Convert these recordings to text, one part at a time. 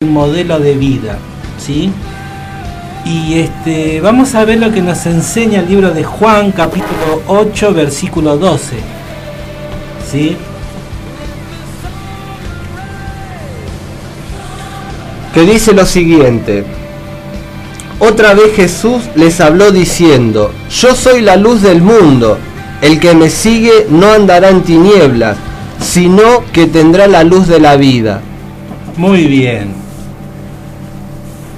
un modelo de vida, ¿sí? Y vamos a ver lo que nos enseña el libro de Juan, capítulo 8, versículo 12, ¿sí? Que dice lo siguiente: otra vez Jesús les habló diciendo: yo soy la luz del mundo, el que me sigue no andará en tinieblas, sino que tendrá la luz de la vida. Muy bien.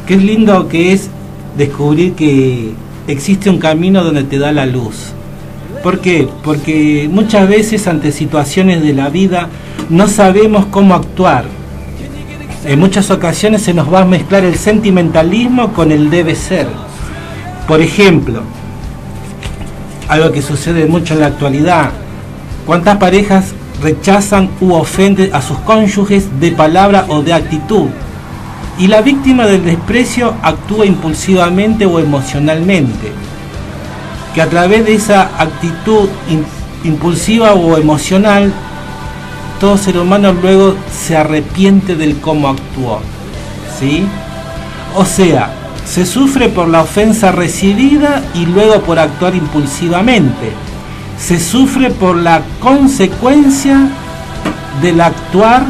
Qué lindo que es descubrir que existe un camino donde te da la luz. ¿Por qué? Porque muchas veces ante situaciones de la vida no sabemos cómo actuar. En muchas ocasiones se nos va a mezclar el sentimentalismo con el debe ser. Por ejemplo, algo que sucede mucho en la actualidad: ¿cuántas parejas rechazan u ofenden a sus cónyuges de palabra o de actitud? Y la víctima del desprecio actúa impulsivamente o emocionalmente, que a través de esa actitud impulsiva o emocional, todo ser humano luego se arrepiente del cómo actuó, ¿sí? O sea, se sufre por la ofensa recibida y luego por actuar impulsivamente. Se sufre por la consecuencia del actuar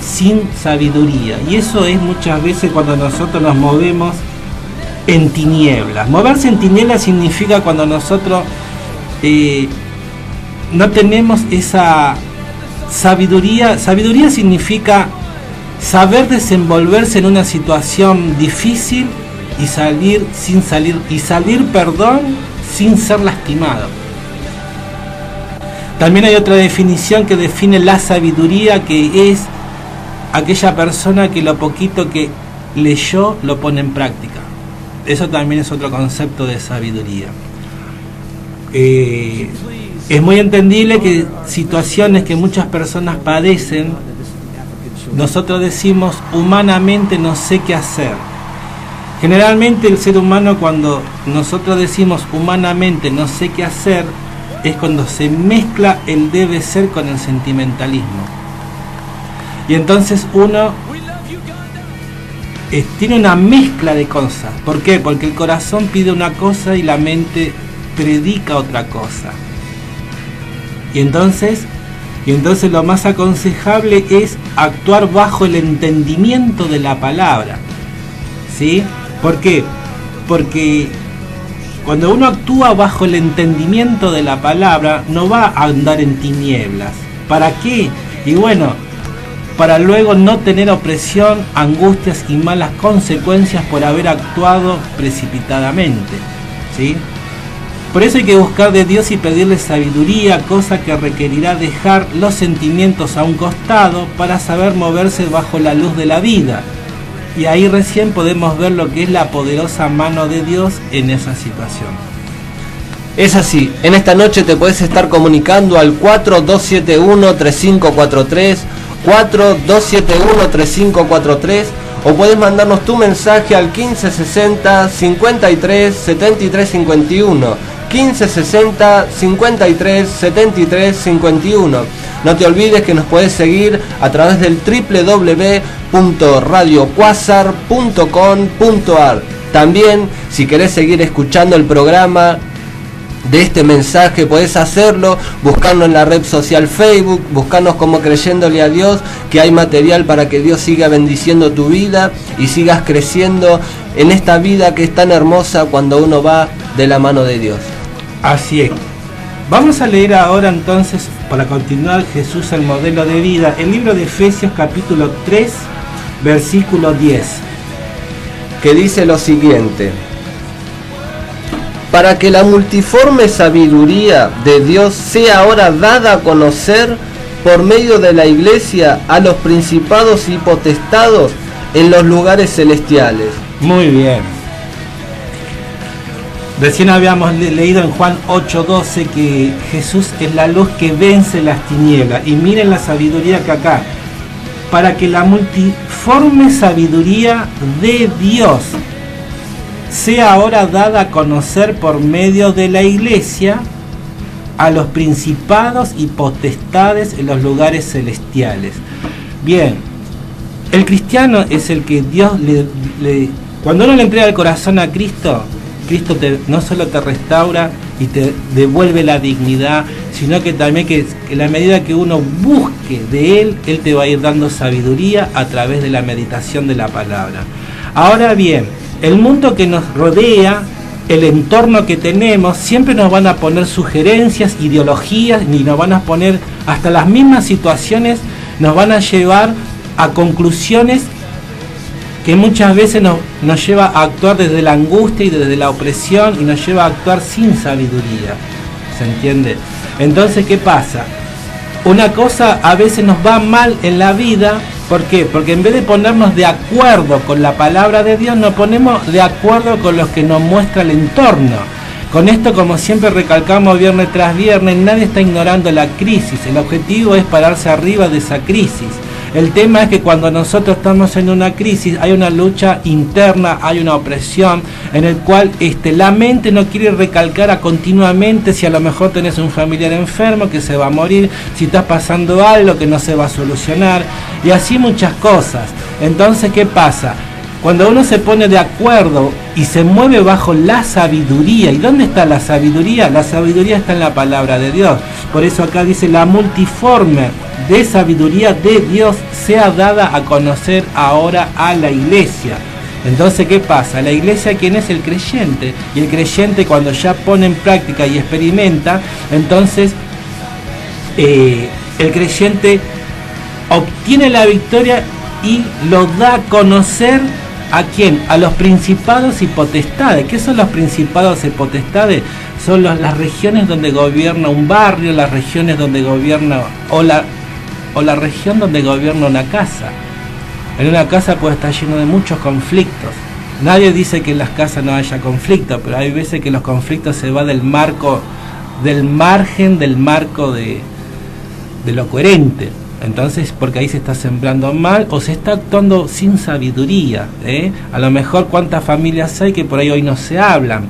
sin sabiduría, y eso es muchas veces cuando nosotros nos movemos en tinieblas. Moverse en tinieblas significa cuando nosotros no tenemos esa sabiduría. Sabiduría significa saber desenvolverse en una situación difícil y salir sin ser lastimado. También hay otra definición que define la sabiduría, que es aquella persona que lo poquito que leyó lo pone en práctica. Eso también es otro concepto de sabiduría. Es muy entendible que situaciones que muchas personas padecen, nosotros decimos humanamente no sé qué hacer. Generalmente el ser humano, cuando nosotros decimos humanamente no sé qué hacer, es cuando se mezcla el debe ser con el sentimentalismo. Y entonces uno tiene una mezcla de cosas. ¿Por qué? Porque el corazón pide una cosa y la mente predica otra cosa. Y entonces lo más aconsejable es actuar bajo el entendimiento de la palabra, ¿sí? ¿Por qué? Porque cuando uno actúa bajo el entendimiento de la palabra, no va a andar en tinieblas. ¿Para qué? Y bueno, para luego no tener opresión, angustias y malas consecuencias por haber actuado precipitadamente, ¿sí? Por eso hay que buscar de Dios y pedirle sabiduría, cosa que requerirá dejar los sentimientos a un costado para saber moverse bajo la luz de la vida. Y ahí recién podemos ver lo que es la poderosa mano de Dios en esa situación. Es así, en esta noche te puedes estar comunicando al 4271-3543, 4271-3543, o puedes mandarnos tu mensaje al 1560-53-7351, 1560-53-7351. No te olvides que nos puedes seguir a través del www.radioquasar.com.ar. También, si querés seguir escuchando el programa de este mensaje, podés hacerlo buscando en la red social Facebook, buscarnos como Creyéndole a Dios, que hay material para que Dios siga bendiciendo tu vida y sigas creciendo en esta vida que es tan hermosa cuando uno va de la mano de Dios. Así es. Vamos a leer ahora entonces, para continuar, Jesús el modelo de vida, el libro de Efesios capítulo 3, versículo 10, que dice lo siguiente: para que la multiforme sabiduría de Dios sea ahora dada a conocer por medio de la iglesia a los principados y potestados en los lugares celestiales. Muy bien. Recién habíamos leído en Juan 8:12 que Jesús es la luz que vence las tinieblas. Y miren la sabiduría que acá: para que la multiforme sabiduría de Dios sea ahora dada a conocer por medio de la iglesia a los principados y potestades en los lugares celestiales. Bien, El cristiano es el que Dios cuando uno le entrega el corazón a Cristo, Cristo no solo te restaura y te devuelve la dignidad, sino que también que en la medida que uno busque de Él te va a ir dando sabiduría a través de la meditación de la palabra. Ahora bien, el mundo que nos rodea, el entorno que tenemos, siempre nos van a poner sugerencias, ideologías, y nos van a poner hasta las mismas situaciones, nos van a llevar a conclusiones que muchas veces nos lleva a actuar desde la angustia y desde la opresión, y nos lleva a actuar sin sabiduría. ¿Se entiende? Entonces, ¿qué pasa? Una cosa a veces nos va mal en la vida. ¿Por qué? Porque en vez de ponernos de acuerdo con la palabra de Dios, nos ponemos de acuerdo con lo que nos muestra el entorno. Con esto, como siempre recalcamos viernes tras viernes, nadie está ignorando la crisis. El objetivo es pararse arriba de esa crisis. El tema es que cuando nosotros estamos en una crisis hay una lucha interna, hay una opresión en el cual la mente no quiere recalcar continuamente si a lo mejor tenés un familiar enfermo que se va a morir, si estás pasando algo que no se va a solucionar, y así muchas cosas. Entonces, ¿qué pasa? Cuando uno se pone de acuerdo y se mueve bajo la sabiduría, ¿y dónde está la sabiduría? La sabiduría está en la palabra de Dios. Por eso acá dice: la multiforme de sabiduría de Dios sea dada a conocer ahora a la iglesia. Entonces, ¿qué pasa? La iglesia, ¿quién es? El creyente. Y el creyente, cuando ya pone en práctica y experimenta, entonces el creyente obtiene la victoria y lo da a conocer. ¿A quién? A los principados y potestades. ¿Qué son los principados y potestades? Son las regiones donde gobierna un barrio, las regiones donde gobierna, o la región donde gobierna una casa. En una casa puede estar lleno de muchos conflictos. Nadie dice que en las casas no haya conflictos, pero hay veces que los conflictos se van del margen del marco de lo coherente. Entonces, porque ahí se está sembrando mal o se está actuando sin sabiduría. A lo mejor cuántas familias hay que por ahí hoy no se hablan.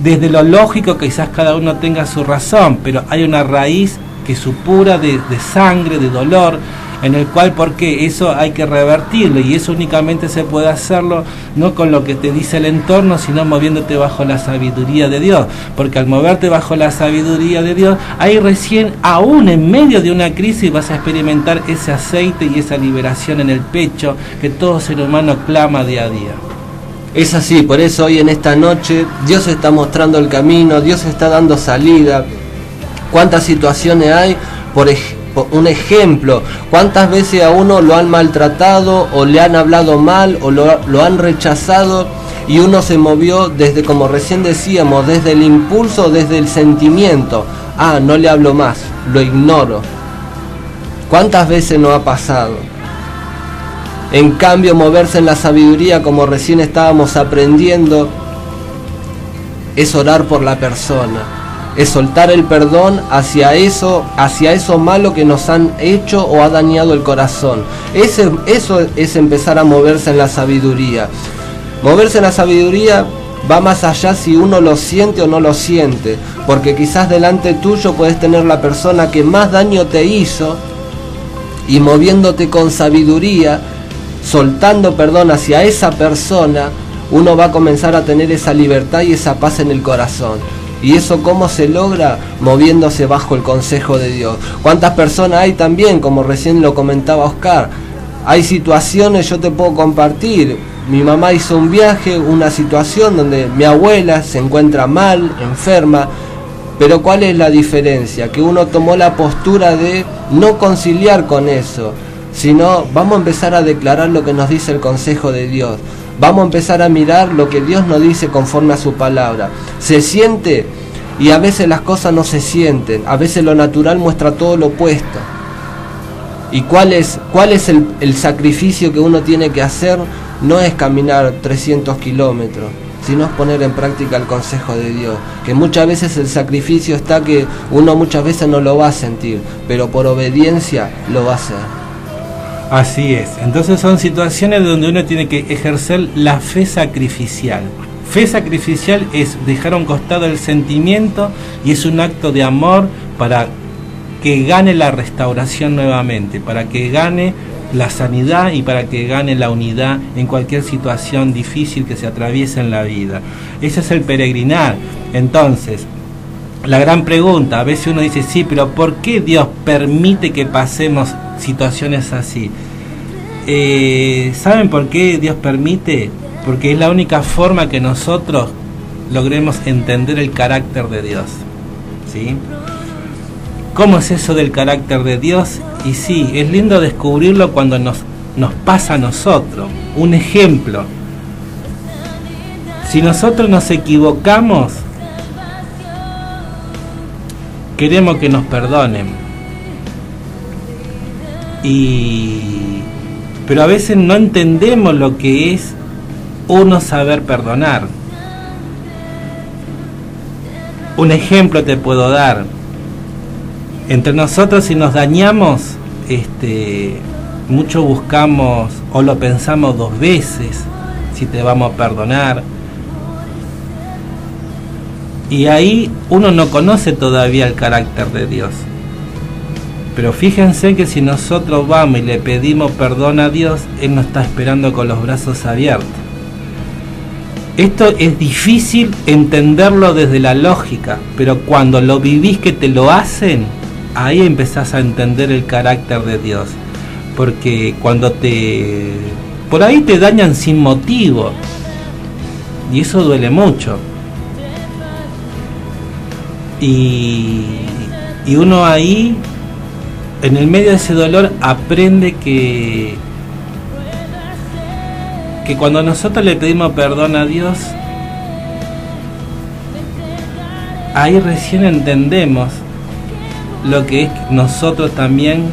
Desde lo lógico quizás cada uno tenga su razón, pero hay una raíz que supura de sangre, de dolor, en el cual, porque eso hay que revertirlo, y eso únicamente se puede hacerlo no con lo que te dice el entorno, sino moviéndote bajo la sabiduría de Dios, porque al moverte bajo la sabiduría de Dios, ahí recién, aún en medio de una crisis, vas a experimentar ese aceite y esa liberación en el pecho que todo ser humano clama día a día. Es así, por eso hoy en esta noche Dios está mostrando el camino, Dios está dando salida. ¿Cuántas situaciones hay? Por un ejemplo, ¿cuántas veces a uno lo han maltratado o le han hablado mal o lo han rechazado, y uno se movió desde, como recién decíamos, desde el impulso, desde el sentimiento? No le hablo más, lo ignoro. ¿Cuántas veces no ha pasado? En cambio, moverse en la sabiduría, como recién estábamos aprendiendo, es orar por la persona, es soltar el perdón hacia eso malo que nos han hecho o ha dañado el corazón. Eso es empezar a moverse en la sabiduría. Moverse en la sabiduría va más allá si uno lo siente o no lo siente, porque quizás delante tuyo puedes tener la persona que más daño te hizo, y moviéndote con sabiduría, soltando perdón hacia esa persona, uno va a comenzar a tener esa libertad y esa paz en el corazón. ¿Y eso cómo se logra? Moviéndose bajo el consejo de Dios. ¿Cuántas personas hay también, como recién lo comentaba Oscar? Hay situaciones, yo te puedo compartir. Mi mamá hizo un viaje, una situación donde mi abuela se encuentra mal, enferma. Pero ¿cuál es la diferencia? Que uno tomó la postura de no conciliar con eso, sino vamos a empezar a declarar lo que nos dice el consejo de Dios. Vamos a empezar a mirar lo que Dios nos dice conforme a su palabra. Se siente, y a veces las cosas no se sienten. A veces lo natural muestra todo lo opuesto. ¿Y cuál es el sacrificio que uno tiene que hacer? No es caminar 300 kilómetros, sino es poner en práctica el consejo de Dios. Que muchas veces el sacrificio está que uno muchas veces no lo va a sentir, pero por obediencia lo va a hacer. Así es. Entonces son situaciones donde uno tiene que ejercer la fe sacrificial. Fe sacrificial es dejar a un costado el sentimiento, y es un acto de amor para que gane la restauración nuevamente, para que gane la sanidad y para que gane la unidad en cualquier situación difícil que se atraviese en la vida. Ese es el peregrinar. Entonces, la gran pregunta, a veces uno dice, sí, pero ¿por qué Dios permite que pasemos situaciones así? ¿Saben por qué Dios permite? Porque es la única forma que nosotros logremos entender el carácter de Dios, ¿sí? ¿Cómo es eso del carácter de Dios? Y sí, es lindo descubrirlo cuando nos pasa a nosotros. Un ejemplo, si nosotros nos equivocamos, queremos que nos perdonen, pero a veces no entendemos lo que es uno saber perdonar. Un ejemplo te puedo dar. Entre nosotros, si nos dañamos, mucho buscamos o lo pensamos 2 veces si te vamos a perdonar. Y ahí uno no conoce todavía el carácter de Dios. Pero fíjense que si nosotros vamos y le pedimos perdón a Dios, Él nos está esperando con los brazos abiertos. Esto es difícil entenderlo desde la lógica, pero cuando lo vivís que te lo hacen, ahí empezás a entender el carácter de Dios. Porque cuando por ahí te dañan sin motivo, y eso duele mucho. Y uno ahí, en el medio de ese dolor, aprende que cuando nosotros le pedimos perdón a Dios, ahí recién entendemos lo que es nosotros también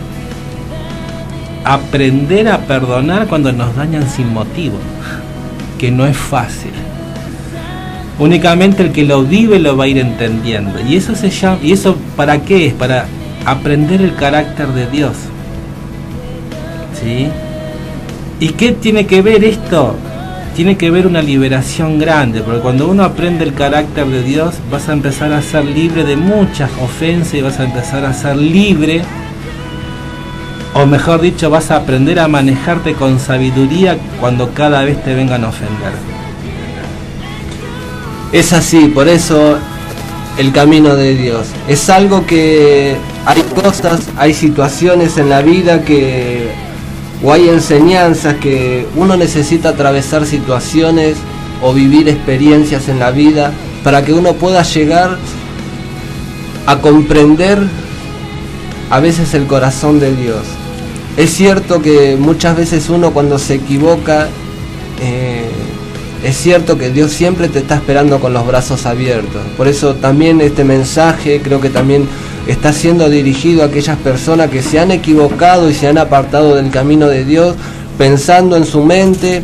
aprender a perdonar cuando nos dañan sin motivo, que no es fácil. Únicamente el que lo vive lo va a ir entendiendo. Y eso se llama, ¿y eso para qué es? Para aprender el carácter de Dios, ¿sí? ¿Y qué tiene que ver esto? Tiene que ver una liberación grande, porque cuando uno aprende el carácter de Dios, vas a empezar a ser libre de muchas ofensas y vas a empezar a ser libre, o mejor dicho, vas a aprender a manejarte con sabiduría cuando cada vez te vengan a ofender. Es así, por eso el camino de Dios. Es algo que hay cosas, hay situaciones en la vida o hay enseñanzas que uno necesita atravesar situaciones o vivir experiencias en la vida para que uno pueda llegar a comprender a veces el corazón de Dios. Es cierto que muchas veces uno cuando se equivoca, es cierto que Dios siempre te está esperando con los brazos abiertos. Por eso también este mensaje creo que también está siendo dirigido a aquellas personas que se han equivocado y se han apartado del camino de Dios, pensando en su mente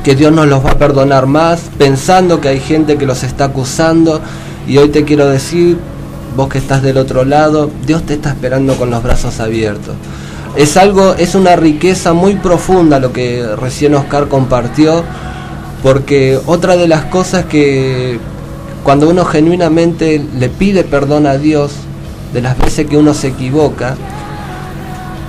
que Dios no los va a perdonar más, pensando que hay gente que los está acusando. Y hoy te quiero decir, vos que estás del otro lado, Dios te está esperando con los brazos abiertos. Es una riqueza muy profunda lo que recién Oscar compartió, porque otra de las cosas que cuando uno genuinamente le pide perdón a Dios de las veces que uno se equivoca,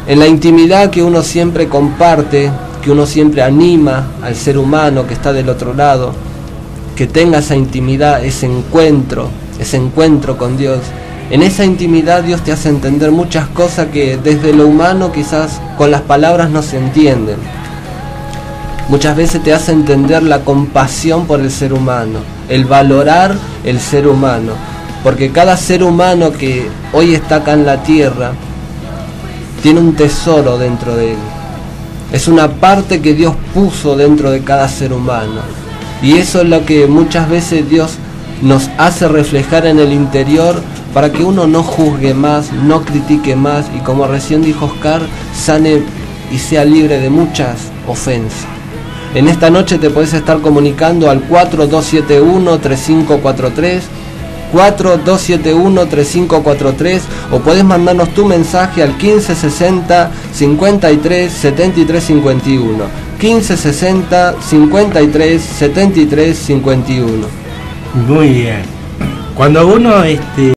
en la intimidad que uno siempre comparte, que uno siempre anima al ser humano que está del otro lado, que tenga esa intimidad, ese encuentro con Dios. En esa intimidad Dios te hace entender muchas cosas que desde lo humano quizás con las palabras no se entienden. Muchas veces te hace entender la compasión por el ser humano, el valorar el ser humano, porque cada ser humano que hoy está acá en la tierra tiene un tesoro dentro de él. Es una parte que Dios puso dentro de cada ser humano, y eso es lo que muchas veces Dios nos hace reflejar en el interior para que uno no juzgue más, no critique más, y como recién dijo Oscar, sane y sea libre de muchas ofensas. En esta noche te podés estar comunicando al 4271-3543, 4271-3543, o podés mandarnos tu mensaje al 1560-53-7351, 1560-53-7351. Muy bien. Cuando uno